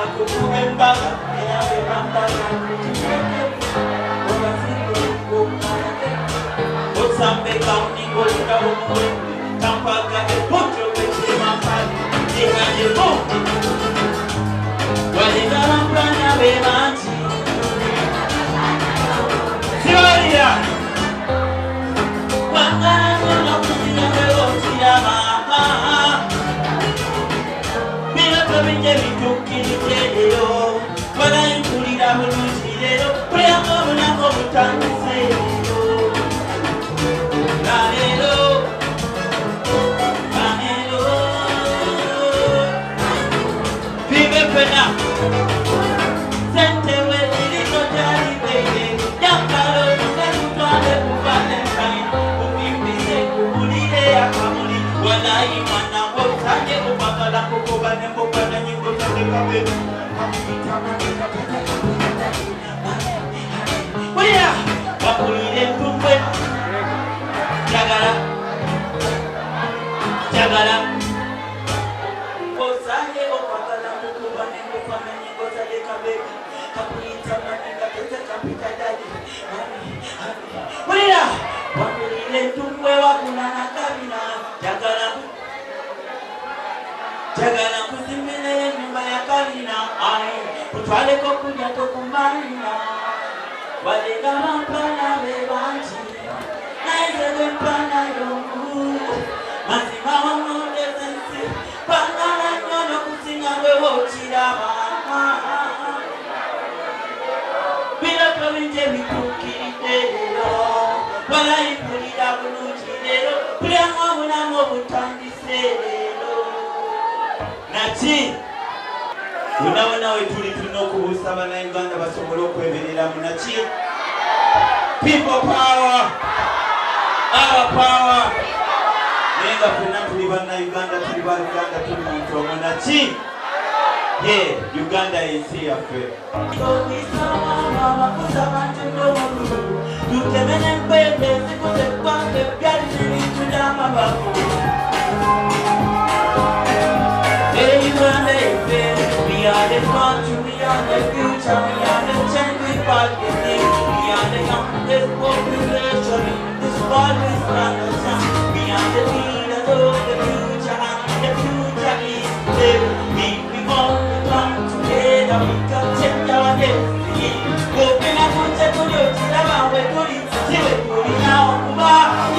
kukumembaga Osambe kauni golika umwe Tampaga epocho kechima pali Jikaje mungu Waligara mpranya bemanchi Siwalia Wangara nyono kutina weoti ya mama Bila kabinje vitukini keyo Wala yukulira mulujirero Preamo munako mutangiseyo Jagala kuzimbile nyumba ya kalina ai Kutwale kokuja tokumarina Walega mampana bebanchi Naizele mpana yungu Mazima wa mwonde zensi Pangala nyono kusinga weho chirama Bila kawinje vitukiridero Wala ipulida bulujidero Priyango munamo butandisero Nachi Unaona wetuli tunokubusa Bannayuganda basobola okweberera mu Nachi People power Our power Nenga fena tuli Bannayuganda tuli Bannayuganda tuli muntu omu Nachi Yeah, Uganda is here for We are the country, we are the future, we are the change we bargaining. We are the youngest population in this world we stand a chance. We are the leaders of the future and the future is there. If we all come together, we can change our destiny. Open up and check on your children, we're doing it, we're doing it now.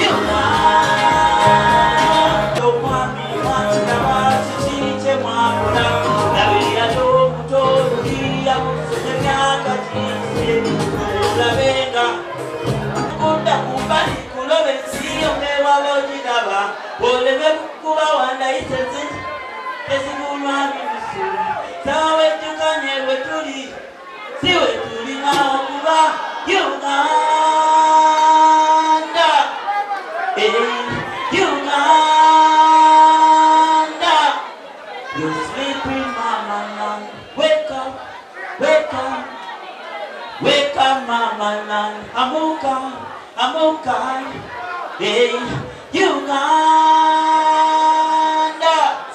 You don't want me, want to have to change your mind. Uganda, you sleeping mama now, wake up, wake up. Wake up, mama, nan, amuka, amuka, hey, Uganda,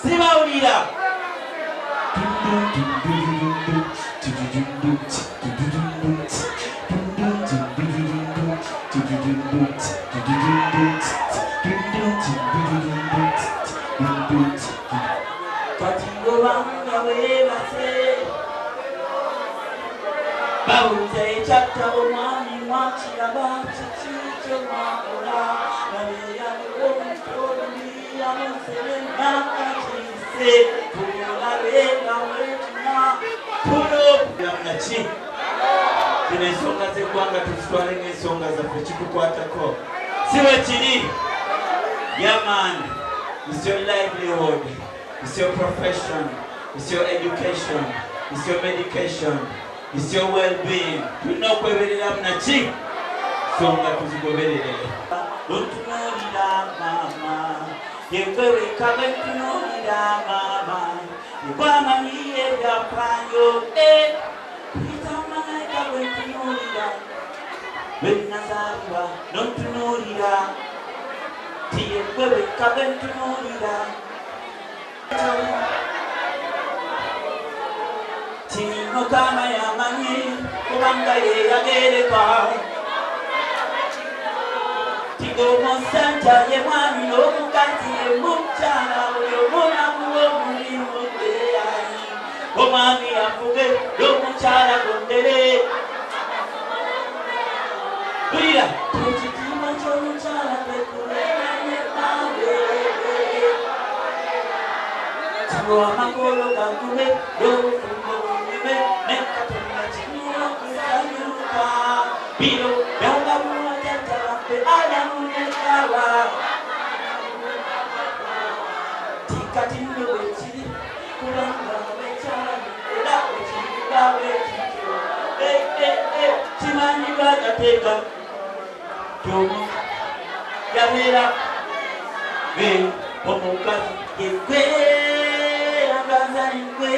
Simaulira. Bauze chata omwami mwachiraba chichicho mwakola Nabeya nukomitoli amusele nakachise Kumola bega wetina Puno Yamnachi Kina isonga zekwanga tuswale n'esonga zaffe kikukwatako Siwe chiri Yeah man It's your livelihood It's your profession It's your education It's your medication It's your well-being. Tunokweberera Nachi. Songa tuzigoberere. Tuntunulira mama. Yewewe kabe tunulira mama. Yekwamanyiye byapanyo. Itamana kabe tunulira. Benazarwa nontunulira. Yewewe kabe tunulira. Mukama yamanyi kubanga ye yagereka Tigo Monsanta ye mwami n'omukazi ye mukyala oyo mulamu w'omulimu gwe yayi omwami afuge n'omukyala gondere Bulira ekitiibwa ky'omukyala bekubeera ne bbaawe Tigo amakolo gagube n'obufumbo bunyume ne Katonda kinywa okusanyuka bino byagamuwa jjajja waffe Adamu ne Hawa tikati nno bwe kiri kubanga bekyali era ekiriba bwekityo kimanyibwa gateeka Tomo yabeera be omukazi yegwe agaza yegwe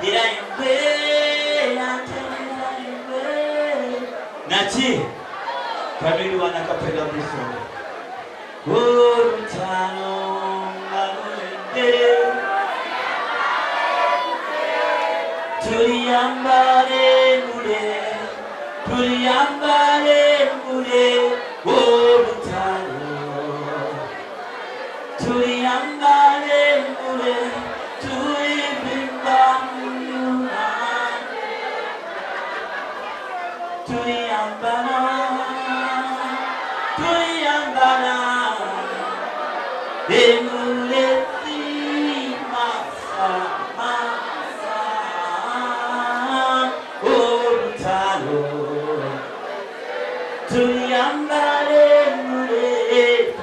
era yegwe yateera yegwe naki kabiri wanakapela buso olutalo nga luwedde tuliyambale ngule tuliyambale ngule olutalo tuliyambale ngule tulibimba muyuna tuliyambala tuliyambala engule masa masa olutalo tuliyambale ngule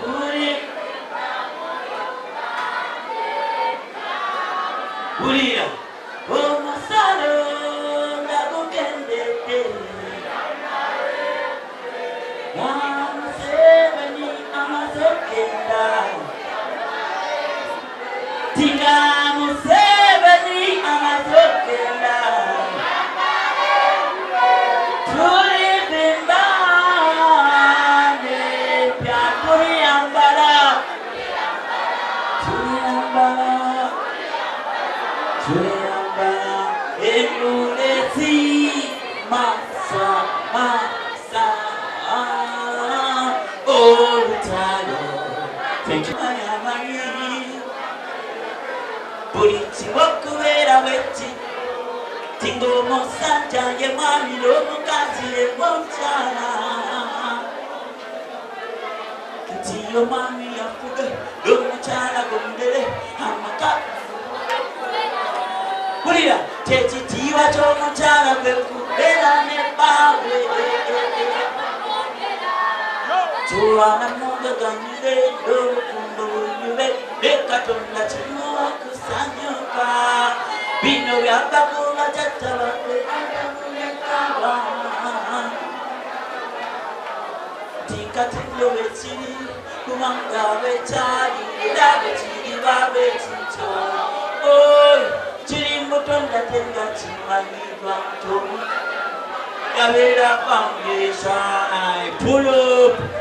tuli Bulira omusalo ndagugendedde Museveni amaze okugenda Tinga Museveni amaze okugenda tulibimba nepya tuliyambala tuliyambala tuliyambala engulezi masa masa olutalo buli kiba okubeera bweki tinga omusajja ye mwami n'omukazi ye mukyala nti omwami yafuge n'omukyala gondere amaka Bulira kyekitiibwa ky'omukyala gwe kubeera ne bbaawe tulwana mugaganyire n'obufumbo bunyube ne Katonda kimuwa okusanyuka bino byagakuba jjajja baffe Adamu ne Hawa tikati nno bwe kiri kubanga bekyali era bwe kiriba bwekityo kiri Mutonda tenga kimanyibwa ntomu yabeera foundation I pull up